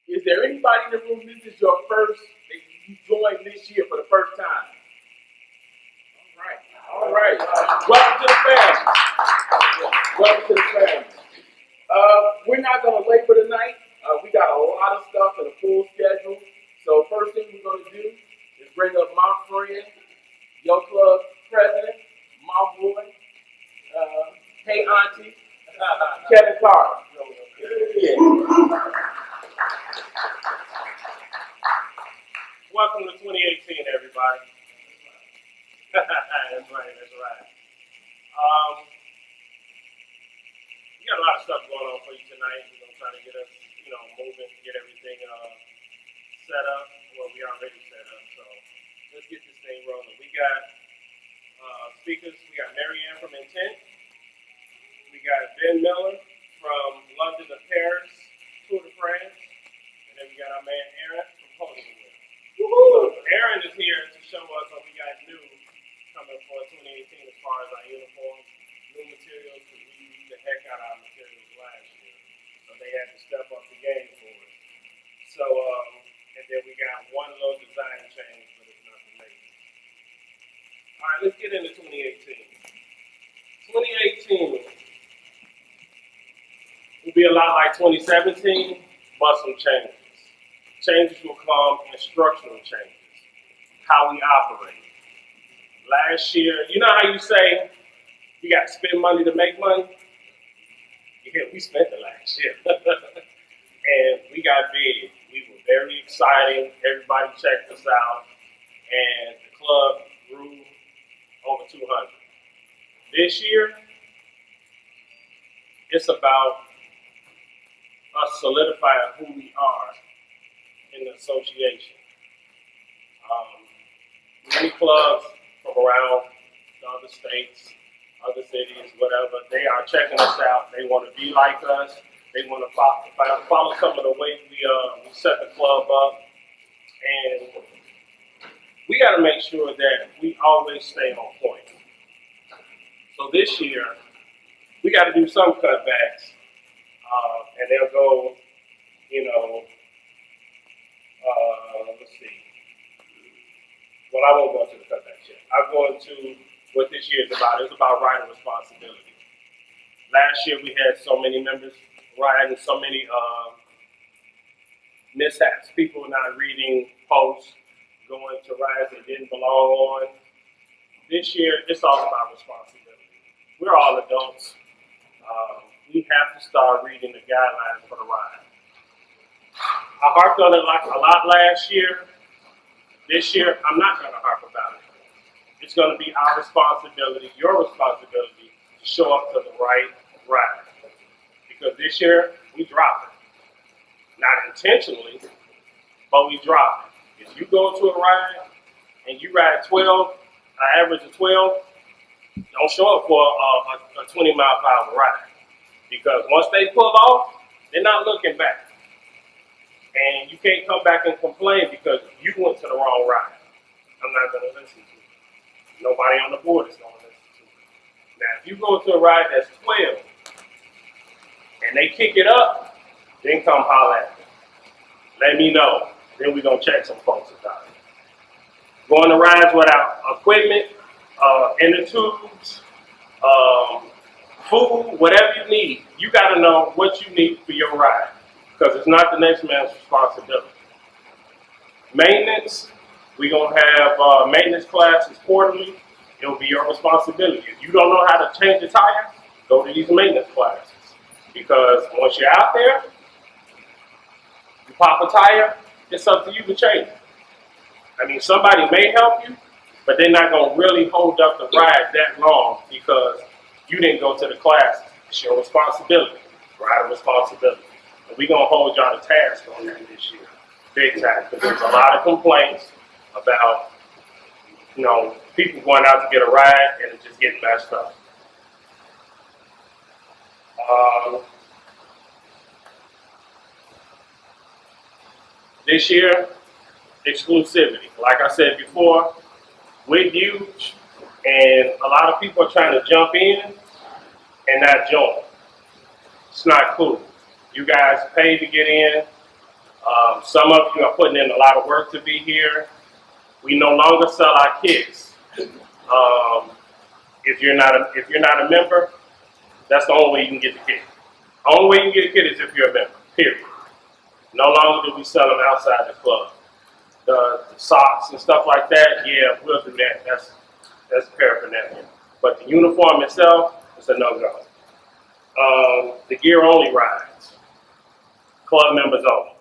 Is there anybody in the room, this is your first, you joined this year for the first time? All right. Welcome to the family. Welcome to the family. We're not going to labor tonight. We got a lot of stuff and a full schedule. So first thing we're going to do is bring up my friend, your club president, my boy, hey auntie, Kevin Carter. Yeah. Welcome to 2018, everybody. That's right. We got a lot of stuff going on for you tonight. We're going to try to get us, moving, get everything set up. Well, we already set up, so let's get this thing rolling. We got speakers. We got Marianne from Intent. We got Ben Miller from London to Paris, Tour de France. And then we got our man Aaron from Hollywood. So Aaron is here to show us what we got new coming for 2018 as far as our uniforms, new materials, because we used the heck out of our materials last year. So they had to step up the game for us. So, and then we got one little design change, but it's nothing major. All right, let's get into 2018. 2018 will be a lot like 2017, but some changes. Changes will come in structural changes, how we operate. Last year, you know how you say you got to spend money to make money? Yeah, we spent it last year. And we got big. We were very exciting. Everybody checked us out. And the club grew over 200. This year, it's about us solidifying who we are in the association. Many clubs from around the other states, other cities, whatever, they are checking us out. They want to be like us. They want to follow some of the way we set the club up. And we got to make sure that we always stay on point. So this year, we got to do some cutbacks. And they'll go, let's see. Well, I won't go into the cutbacks yet. I'll go into what this year is about. It's about riding responsibility. Last year we had so many members riding, so many mishaps. People not reading posts, going to rides they didn't belong on. This year, it's all about responsibility. We're all adults. We have to start reading the guidelines for the ride. I harped on it a lot last year. This year, I'm not going to harp about it. It's going to be our responsibility, your responsibility, to show up to the right ride. Because this year, we dropped it. Not intentionally, but we dropped it. If you go to a ride and you ride 12, an average of 12, don't show up for a 20-mile-per-hour ride. Because once they pull off, they're not looking back. And you can't come back and complain because you went to the wrong ride. I'm not going to listen to it. Nobody on the board is going to listen to it. Now, if you go to a ride that's 12 and they kick it up, then come holler at me. Let me know. Then we're going to check some folks about it. Going to rides without equipment, inner tubes, food, whatever you need, you got to know what you need for your ride. Because it's not the next man's responsibility. Maintenance, we're going to have maintenance classes quarterly. It will be your responsibility. If you don't know how to change the tire, go to these maintenance classes. Because once you're out there, you pop a tire, it's up to you to change it. I mean, somebody may help you, but they're not going to really hold up the ride that long because you didn't go to the classes. It's your responsibility, rider responsibility. And we're going to hold y'all to task on that this year, big time, because there's a lot of complaints about, people going out to get a ride and it's just getting messed up. This year, exclusivity. Like I said before, we're huge, and a lot of people are trying to jump in and not join. It's not cool. You guys pay to get in. Some of you are putting in a lot of work to be here. We no longer sell our kits. If you're not a member, that's the only way you can get the kit. The only way you can get a kit is if you're a member. Period. No longer do we sell them outside the club. The socks and stuff like that, yeah, we'll do that. That's paraphernalia. But the uniform itself is a no-go. The gear only rides. Club members only.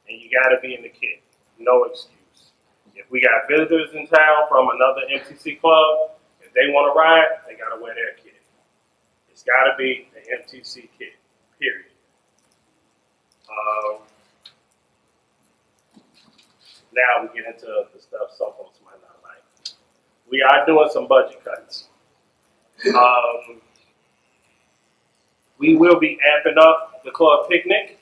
And you gotta be in the kit. No excuse. If we got visitors in town from another MTC club, if they wanna ride, they gotta wear their kit. It's gotta be the MTC kit, period. Now we get into the stuff some folks might not like. We are doing some budget cuts. We will be amping up the club picnic.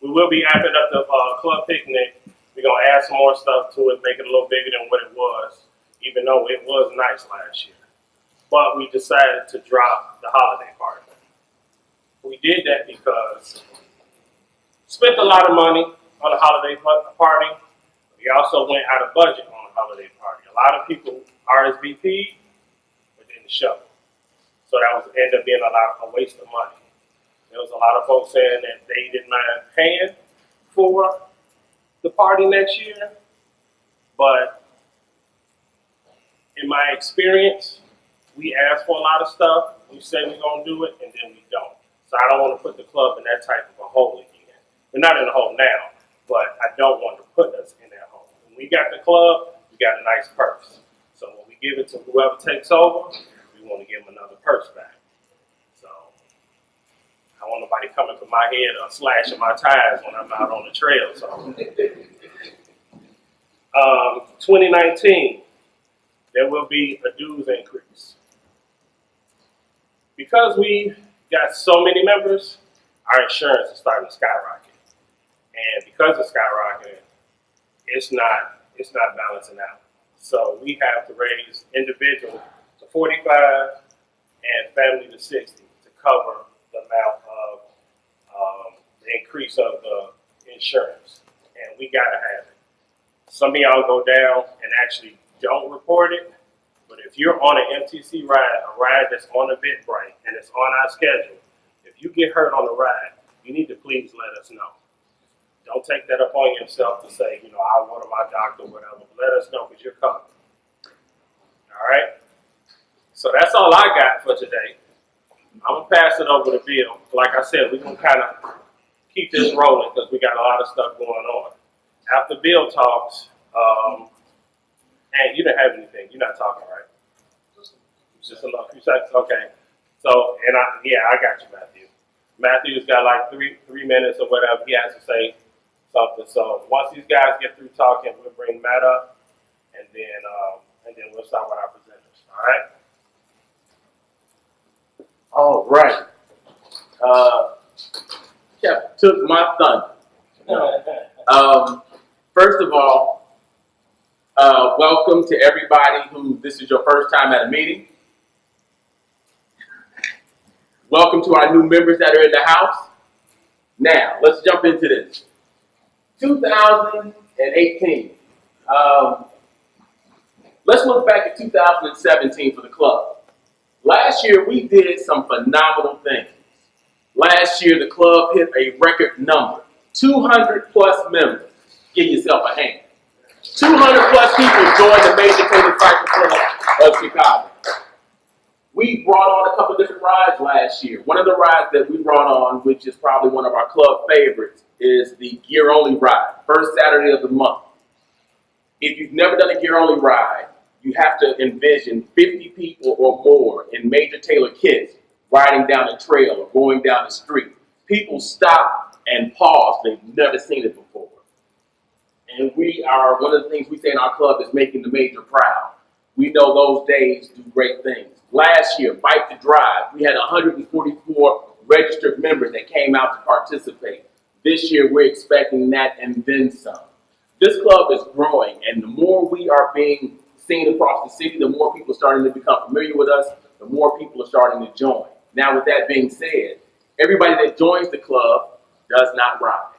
We will be amping up the club picnic. We're gonna add some more stuff to it, make it a little bigger than what it was, even though it was nice last year. But we decided to drop the holiday party. We did that because we spent a lot of money on the holiday party. We also went out of budget on the holiday party. A lot of people RSVP'd, but didn't show. So that ended up being a waste of money. There was a lot of folks saying that they didn't mind paying for the party next year, but in my experience, we ask for a lot of stuff, we say we're gonna do it, and then we don't. So I don't want to put the club in that type of a hole again. We're not in the hole now, but I don't want to put us in that hole. When we got the club, we got a nice purse. So when we give it to whoever takes over, we want to give them another purse back. So I don't want nobody coming for my head or slashing my tires when I'm out on the trail. So 2019, there will be a dues increase. Because we got so many members, our insurance is starting to skyrocket. And because it's skyrocketing, it's not balancing out. So we have to raise individual to 45 and family to 60 to cover the amount of the increase of the insurance. And we gotta have it. Some of y'all go down and actually don't report it, but if you're on an MTC ride, a ride that's on Eventbrite and it's on our schedule, if you get hurt on the ride, you need to please let us know. Don't take that upon yourself to say, I want my doctor or whatever. Let us know because you're covered. All right? So that's all I got for today. I'm going to pass it over to Bill. Like I said, we're going to kind of keep this rolling because we got a lot of stuff going on. After Bill talks, and you didn't have anything. You're not talking, right? Just a few seconds? Okay. So, I got you, Matthew. Matthew's got like three minutes or whatever. He has to say something. So once these guys get through talking, we'll bring Matt up, and then we'll start with our presenters. All right. All right. Kev took my thunder. First of all, welcome to everybody who this is your first time at a meeting. Welcome to our new members that are in the house. Now, let's jump into this. 2018. Let's look back at 2017 for the club. Last year, we did some phenomenal things. Last year, the club hit a record number, 200 plus members. Give yourself a hand. 200 plus people joined the Major Taylor Cycle Club of Chicago. We brought on a couple different rides last year. One of the rides that we brought on, which is probably one of our club favorites, is the Gear Only ride, first Saturday of the month. If you've never done a Gear Only ride, you have to envision 50 people or more in Major Taylor kits riding down a trail or going down the street. People stop and pause. They've never seen it before. And one of the things we say in our club is making the Major proud. We know those days do great things. Last year, Bike to Drive, we had 144 registered members that came out to participate. This year, we're expecting that and then some. This club is growing, and the more we are being seen across the city, the more people are starting to become familiar with us, the more people are starting to join. Now, with that being said, everybody that joins the club does not ride.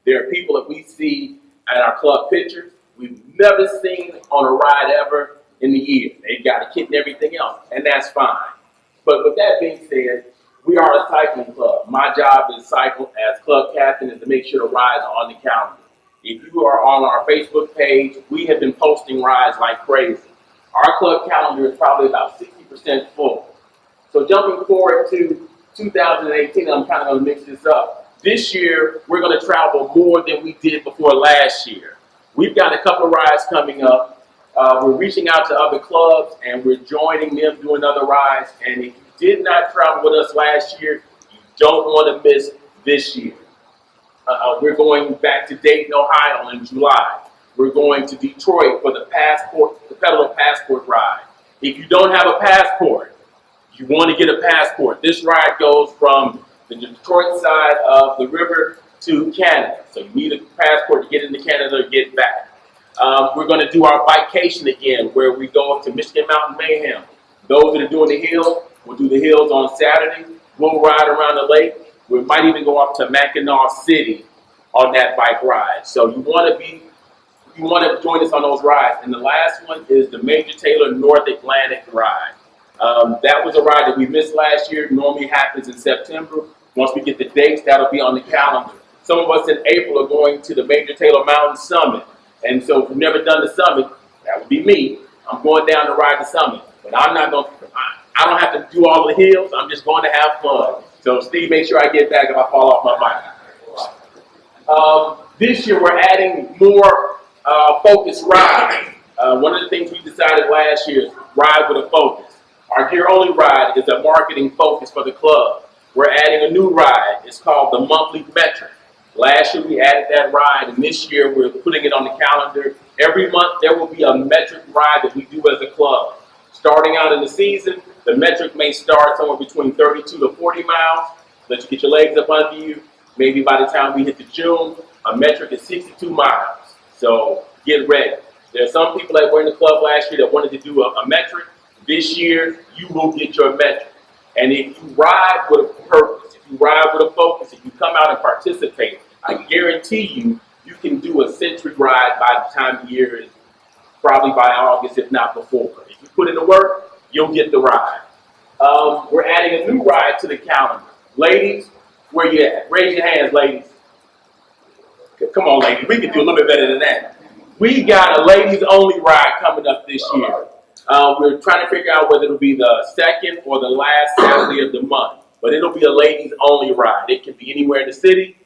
There are people that we see at our club pictures we've never seen on a ride ever in the year. They've got a kit and everything else, and that's fine. But with that being said, we are a cycling club. My job as cycle as club captain is to make sure the rides are on the calendar. If you are on our Facebook page, we have been posting rides like crazy. Our club calendar is probably about 60% full. So jumping forward to 2018, I'm kind of going to mix this up. This year, we're going to travel more than we did before last year. We've got a couple of rides coming up. We're reaching out to other clubs, and we're joining them doing other rides. And if you did not travel with us last year, you don't want to miss this year. We're going back to Dayton, Ohio in July. We're going to Detroit for the Federal Passport ride. If you don't have a passport, you want to get a passport. This ride goes from the Detroit side of the river to Canada. So you need a passport to get into Canada or get back. We're going to do our bikecation again, where we go up to Michigan Mountain Mayhem. Those that are doing the hill, we'll do the hills on Saturday. We'll ride around the lake. We might even go up to Mackinac City on that bike ride. So you want to join us on those rides. And the last one is the Major Taylor North Atlantic ride. That was a ride that we missed last year. Normally happens in September. Once we get the dates, that'll be on the calendar. Some of us in April are going to the Major Taylor Mountain Summit. And so if you've never done the summit, that would be me. I'm going down to ride the summit. But I don't have to do all the hills. I'm just going to have fun. So Steve, make sure I get back if I fall off my bike. This year we're adding more focused rides. One of the things we decided last year is ride with a focus. Our Gear Only ride is a marketing focus for the club. We're adding a new ride. It's called the Monthly Metric. Last year we added that ride, and this year we're putting it on the calendar. Every month there will be a metric ride that we do as a club. Starting out in the season, the metric may start somewhere between 32 to 40 miles. Let you get your legs up under you. Maybe by the time we hit the June, a metric is 62 miles. So get ready. There are some people that were in the club last year that wanted to do a metric. This year, you will get your metric. And if you ride with a purpose, if you ride with a focus, if you come out and participate, I guarantee you, you can do a century ride by the time the year is probably by August, if not before. If you put in the work, you'll get the ride. We're adding a new ride to the calendar. Ladies, where you at? Raise your hands, ladies. Come on, ladies. We can do a little bit better than that. We got a ladies only ride coming up this year. We're trying to figure out whether it'll be the second or the last Saturday of the month. But it'll be a ladies only ride. It can be anywhere in the city,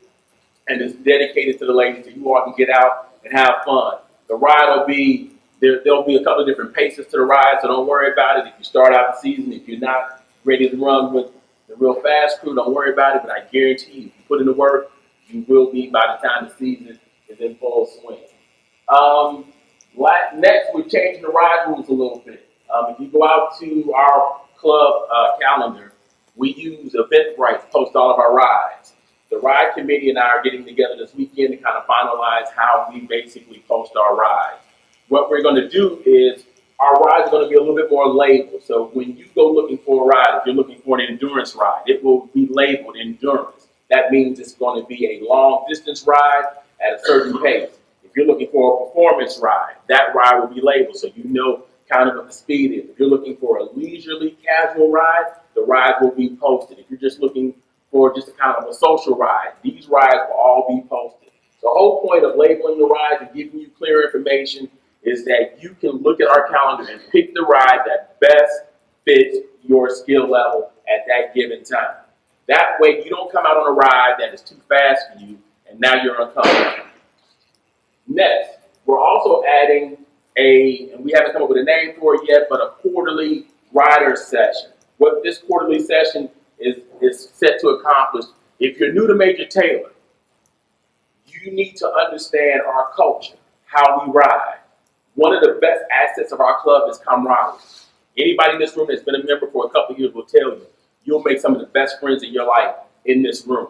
and it's dedicated to the ladies, so you all can get out and have fun. The ride will be, there'll be a couple of different paces to the ride, so don't worry about it. If you start out the season, if you're not ready to run with the real fast crew, don't worry about it, but I guarantee you, if you put in the work, you will be by the time the season is in full swing. Next, we're changing the ride rules a little bit. If you go out to our club calendar, we use Eventbrite to post all of our rides. The ride committee and I are getting together this weekend to kind of finalize how we basically post our rides. What we're going to do is our rides are going to be a little bit more labeled. So when you go looking for a ride, if you're looking for an endurance ride, it will be labeled endurance. That means it's going to be a long distance ride at a certain pace. If you're looking for a performance ride, that ride will be labeled so you know kind of what the speed is. If you're looking for a leisurely casual ride, the ride will be posted. If you're just looking for just a kind of a social ride, these rides will all be posted. The whole point of labeling the rides and giving you clear information is that you can look at our calendar and pick the ride that best fits your skill level at that given time. That way you don't come out on a ride that is too fast for you and now you're uncomfortable. Next, we're also adding and we haven't come up with a name for it yet, but a quarterly rider session. What this quarterly session is set to accomplish, if you're new to Major Taylor, you need to understand our culture, how we ride. One of the best assets of our club is camaraderie. Anybody in this room that's been a member for a couple of years will tell you, you'll make some of the best friends in your life in this room.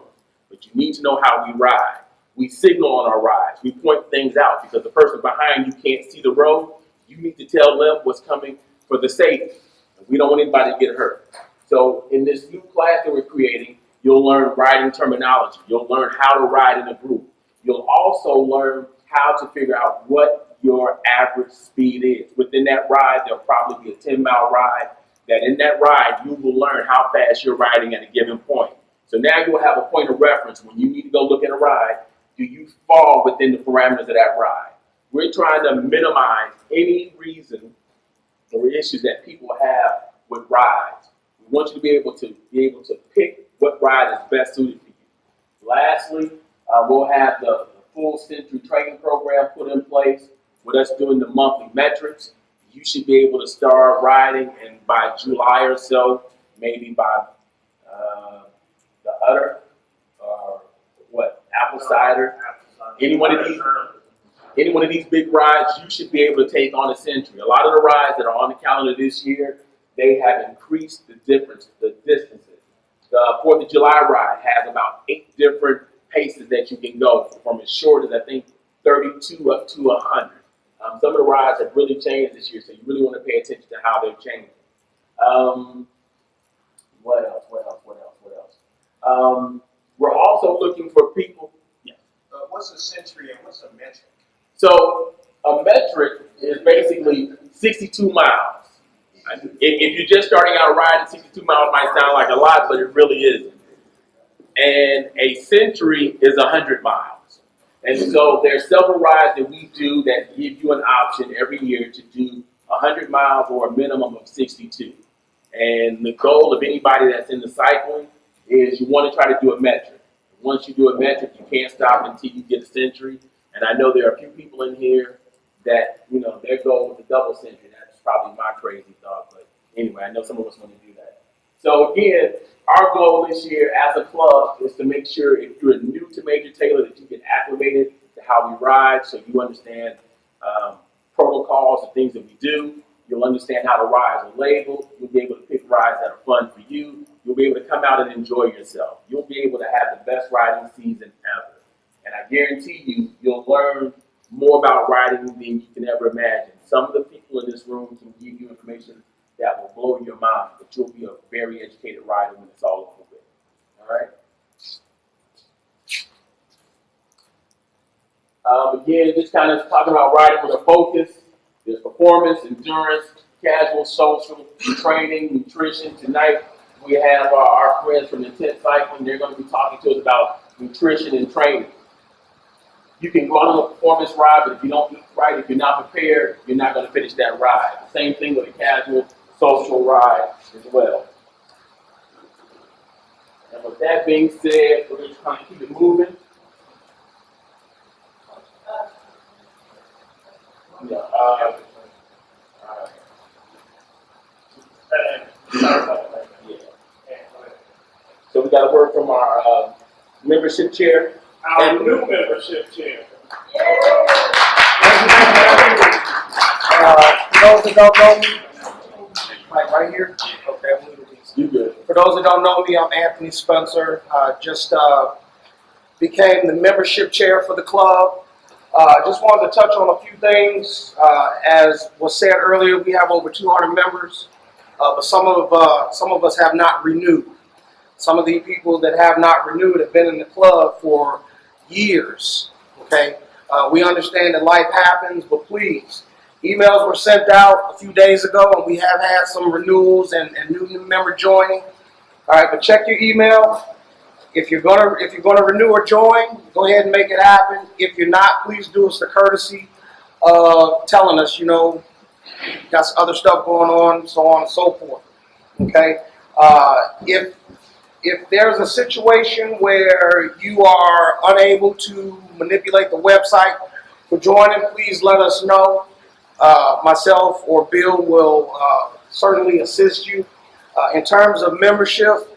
But you need to know how we ride. We signal on our rides. We point things out because the person behind you can't see the road. You need to tell them what's coming for the safety. We don't want anybody to get hurt. So in this new class that we're creating, You'll learn riding terminology. You'll learn how to ride in a group. You'll also learn how to figure out what your average speed is. Within that ride, there'll probably be a 10-mile ride. That in that ride, you will learn how fast you're riding at a given point. So now you will have a point of reference when you need to go look at a ride. Do you fall within the parameters of that ride? We're trying to minimize any reason or issues that people have with rides. We want you to be able to pick what ride is best suited for you. Lastly, we'll have the full Century training program put in place with us doing the monthly metrics. You should be able to start riding, and by July or so, maybe by the Udder or apple cider, any one of these big rides, you should be able to take on a Century. A lot of the rides that are on the calendar this year, they have increased the distances. The 4th of July ride has about 8 different paces that you can go, from as short as I think 32 up to 100. Some of the rides have really changed this year, so you really want to pay attention to how they've changed. What else? We're also looking for people. Yeah. What's a Century and what's a metric? So a metric is basically 62 miles. If you're just starting out riding, 62 miles might sound like a lot, but it really isn't. And a Century is 100 miles. And so there's several rides that we do that give you an option every year to do 100 miles or a minimum of 62. And the goal of anybody that's in the cycling is you want to try to do a metric. Once you do a metric, you can't stop until you get a Century. And I know there are a few people in here that, their goal with the double Century. That's probably my crazy thought. But anyway, I know some of us want to do that. So again, our goal this year as a club is to make sure if you're new to Major Taylor that you get acclimated to how we ride, so you understand protocols and things that we do. You'll understand how the rides are labeled. You'll be able to pick rides that are fun for you. You'll be able to come out and enjoy yourself. You'll be able to have the best riding season ever. And I guarantee you'll learn more about riding than you can ever imagine. Some of the people in this room can give you information that will blow your mind, but you'll be a very educated rider when it's all over with. All right? Again, just kind of talking about riding with a focus. There's performance, endurance, casual, social, training, nutrition. Tonight, we have our friends from Intent Cycling. They're going to be talking to us about nutrition and training. You can go on a performance ride, but if you don't eat right, if you're not prepared, you're not going to finish that ride. Same thing with a casual, social ride as well. And with that being said, we're just trying to keep it moving. So we got a word from our membership chair. Our new membership chair. For those that don't know me, like right here. Okay, I'm moving these. You good? For those that don't know me, I'm Anthony Spencer. Just became the membership chair for the club. Just wanted to touch on a few things. As was said earlier, we have over 200 members, but some of us have not renewed. Some of the people that have not renewed have been in the club for years. Okay, we understand that life happens, but please, emails were sent out a few days ago, and we have had some renewals and new member joining. All right, but check your email. If you're gonna renew or join, go ahead and make it happen. If you're not, please do us the courtesy of telling us, got some other stuff going on, so on and so forth. Okay, if there's a situation where you are unable to manipulate the website for joining, please let us know. Myself or Bill will certainly assist you. In terms of membership,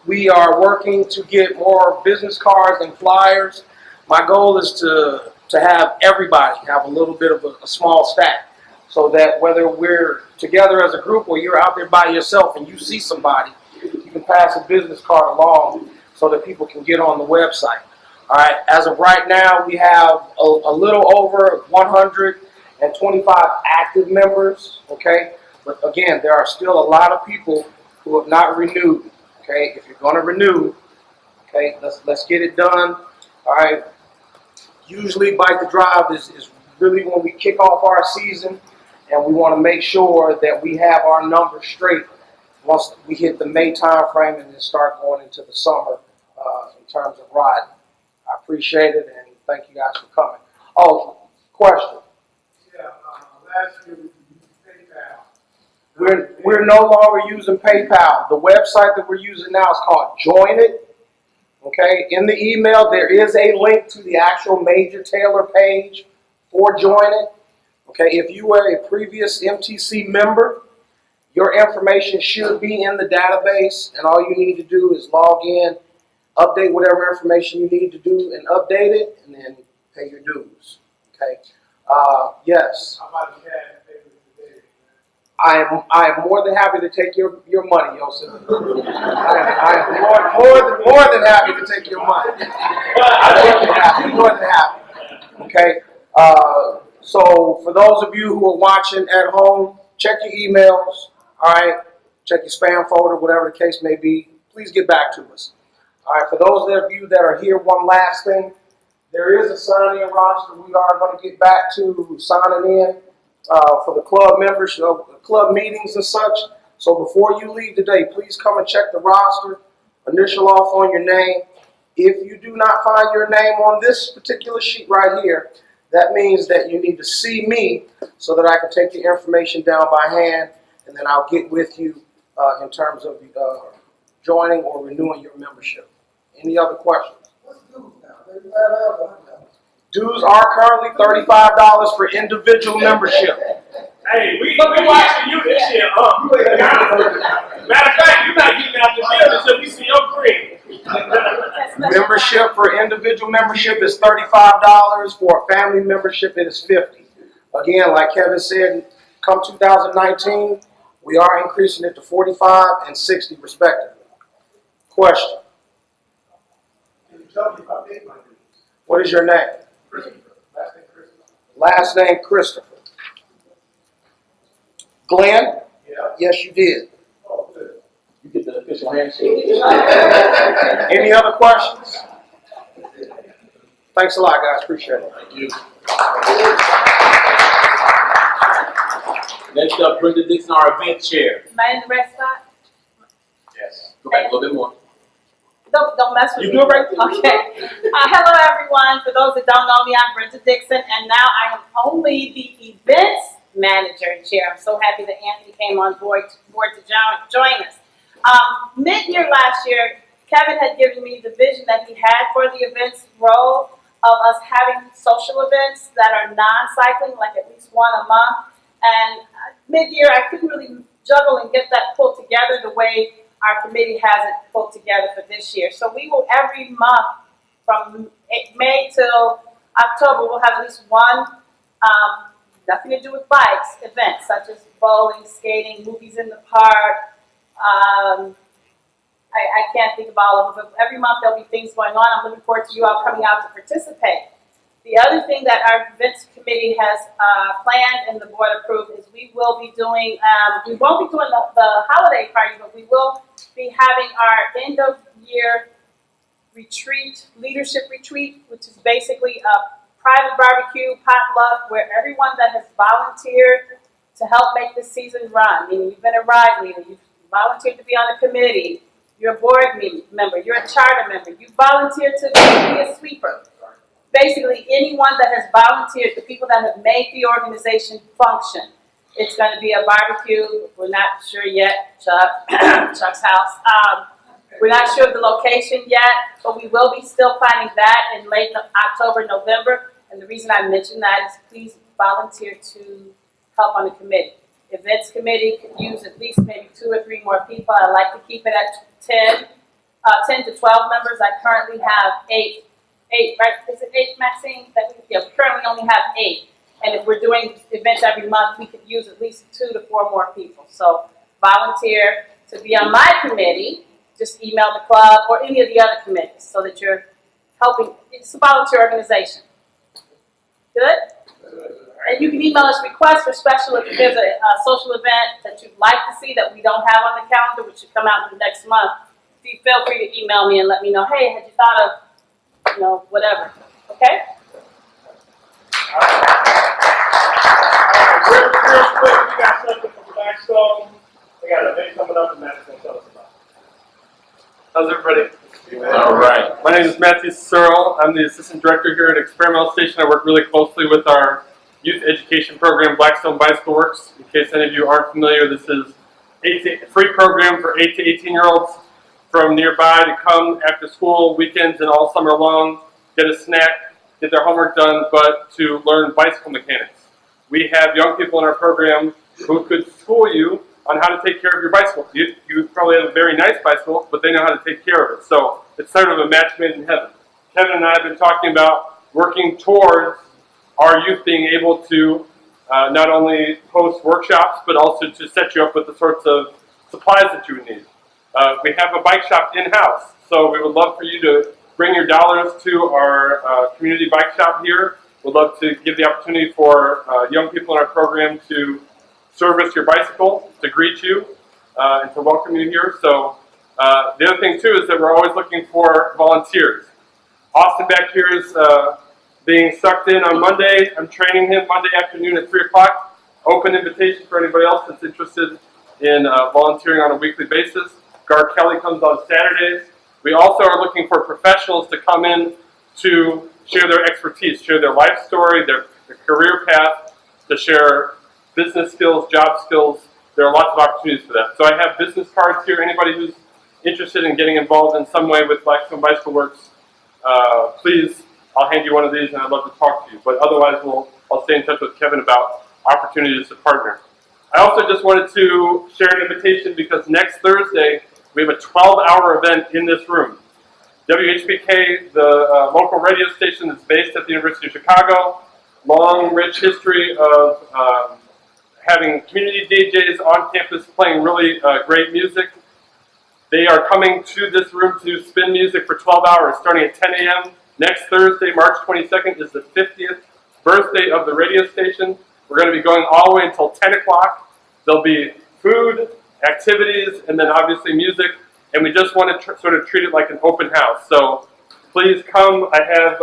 we are working to get more business cards and flyers. My goal is to have everybody have a little bit of a small stack, so that whether we're together as a group or you're out there by yourself and you see somebody, you can pass a business card along so that people can get on the website. All right, as of right now, we have a little over 125 active members, okay? But again, there are still a lot of people who have not renewed, okay? If you're gonna renew, Okay, let's get it done. All right. Usually Bike to Drive is really when we kick off our season, and we want to make sure that we have our numbers straight once we hit the May time frame and then start going into the summer in terms of riding. I appreciate it, and thank you guys for coming. Oh, question. Yeah, last year we used PayPal. We're no longer using PayPal. The website that we're using now is called Join It. Okay, in the email there is a link to the actual Major Taylor page for Join It. Okay, if you were a previous MTC member, your information should be in the database, and all you need to do is log in, update whatever information you need to do, and update it, and then pay your dues. Okay. Yes, How about the cash payment today? I am more than happy to take your money, Joseph. I am more than happy to take your money. More than happy. Okay. So for those of you who are watching at home, check your emails. All right. Check your spam folder, whatever the case may be. Please get back to us. All right. For those of you that are here, one last thing. There is a sign-in roster we are going to get back to signing in for the club members, club meetings and such. So before you leave today, please come and check the roster, initial off on your name. If you do not find your name on this particular sheet right here, that means that you need to see me so that I can take the information down by hand, and then I'll get with you in terms of joining or renewing your membership. Any other questions? What's due now? $35 $100. Dues are currently $35 for individual membership. Hey, we watching you this year, Matter of fact, you're not getting out the building until we see your green. Membership for individual membership is $35. For a family membership, it is $50. Again, like Kevin said, come 2019, we are increasing it to $45 and $60 respectively. Question. Can you tell me if I paid my dues? What is your name? Christopher. Last name Christopher. Last name Christopher. Glenn? Yeah. Yes, you did. Oh, good. You get the official handshake. Any other questions? Thanks a lot, guys. Appreciate it. Thank you. Next up, Brenda Dixon, our event chair. Am I in the red spot? Yes. Go back a little bit more. Don't mess with You me. good right there. Okay. Hello, everyone. For those that don't know me, I'm Brenda Dixon, and now I am only the events manager and chair. I'm so happy that Anthony came on board to join us. Mid-year last year, Kevin had given me the vision that he had for the events role of us having social events that are non-cycling, like at least one a month. And mid-year, I couldn't really juggle and get that pulled together the way our committee has it pulled together for this year. So we will every month from May till October, we'll have at least one, nothing to do with bikes, events such as bowling, skating, movies in the park. I can't think of all of them, but every month there'll be things going on. I'm looking forward to you all coming out to participate. The other thing that our events committee has planned and the board approved is we will be doing, we won't be doing the holiday party, but we will be having our end of year retreat, leadership retreat, which is basically a private barbecue, potluck, where everyone that has volunteered to help make this season run, meaning you've been a ride leader, you've volunteered to be on a committee, you're a board member, you're a charter member, you volunteered to be a sweeper. Basically, anyone that has volunteered, the people that have made the organization function. It's going to be a barbecue. We're not sure yet, Chuck's house. We're not sure of the location yet, but we will be still planning that in late October, November. And the reason I mention that is please volunteer to help on the committee. Events committee could use at least maybe 2 or 3 more people. I like to keep it at 10 to 12 members. I currently have 8, right? Is it 8, Maxine? We currently only have 8. And if we're doing events every month, we could use at least 2 to 4 more people. So volunteer to be on my committee. Just email the club or any of the other committees so that you're helping. It's a volunteer organization. Good? And you can email us requests for special, if there's a social event that you'd like to see that we don't have on the calendar, which should come out in the next month. feel free to email me and let me know, hey, had you thought of, whatever, okay? Real quick, we got something from Blackstone. They got an event coming up, and Matt's going to tell us about it. How's everybody? All right. My name is Matthew Searle. I'm the Assistant Director here at Experimental Station. I work really closely with our youth education program, Blackstone Bicycle Works. In case any of you aren't familiar, this is a free program for 8 to 18-year-olds from nearby to come after school, weekends, and all summer long, get a snack, get their homework done, but to learn bicycle mechanics. We have young people in our program who could school you on how to take care of your bicycle. You probably have a very nice bicycle, but they know how to take care of it. So it's sort of a match made in heaven. Kevin and I have been talking about working towards our youth being able to not only host workshops, but also to set you up with the sorts of supplies that you would need. We have a bike shop in-house, so we would love for you to bring your dollars to our community bike shop here. We'd love to give the opportunity for young people in our program to service your bicycle, to greet you, and to welcome you here. So the other thing too is that we're always looking for volunteers. Austin back here is being sucked in on Monday. I'm training him Monday afternoon at 3 o'clock. Open invitation for anybody else that's interested in volunteering on a weekly basis. Gar Kelly comes on Saturdays. We also are looking for professionals to come in to share their expertise, share their life story, their career path, to share business skills, job skills. There are lots of opportunities for that. So I have business cards here. Anybody who's interested in getting involved in some way with Blackstone Bicycle Works, please, I'll hand you one of these and I'd love to talk to you. But otherwise, I'll stay in touch with Kevin about opportunities to partner. I also just wanted to share an invitation because next Thursday, we have a 12-hour event in this room. WHBK, the local radio station that's based at the University of Chicago, long, rich history of having community DJs on campus playing really great music. They are coming to this room to spin music for 12 hours, starting at 10 a.m. Next Thursday, March 22nd, is the 50th birthday of the radio station. We're going to be going all the way until 10 o'clock. There'll be food, activities, and then obviously music. And we just want to sort of treat it like an open house. So please come. I have,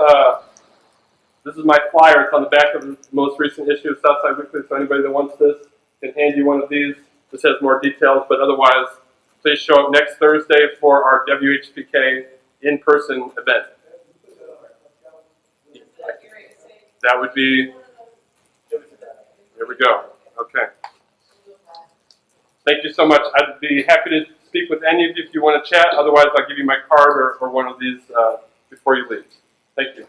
this is my flyer. It's on the back of the most recent issue of Southside Weekly. So anybody that wants this can hand you one of these. This has more details. But otherwise, please show up next Thursday for our WHPK in-person event. That would be, there we go. Okay. Thank you so much. I'd be happy to speak with any of you if you want to chat. Otherwise, I'll give you my card or one of these before you leave. Thank you.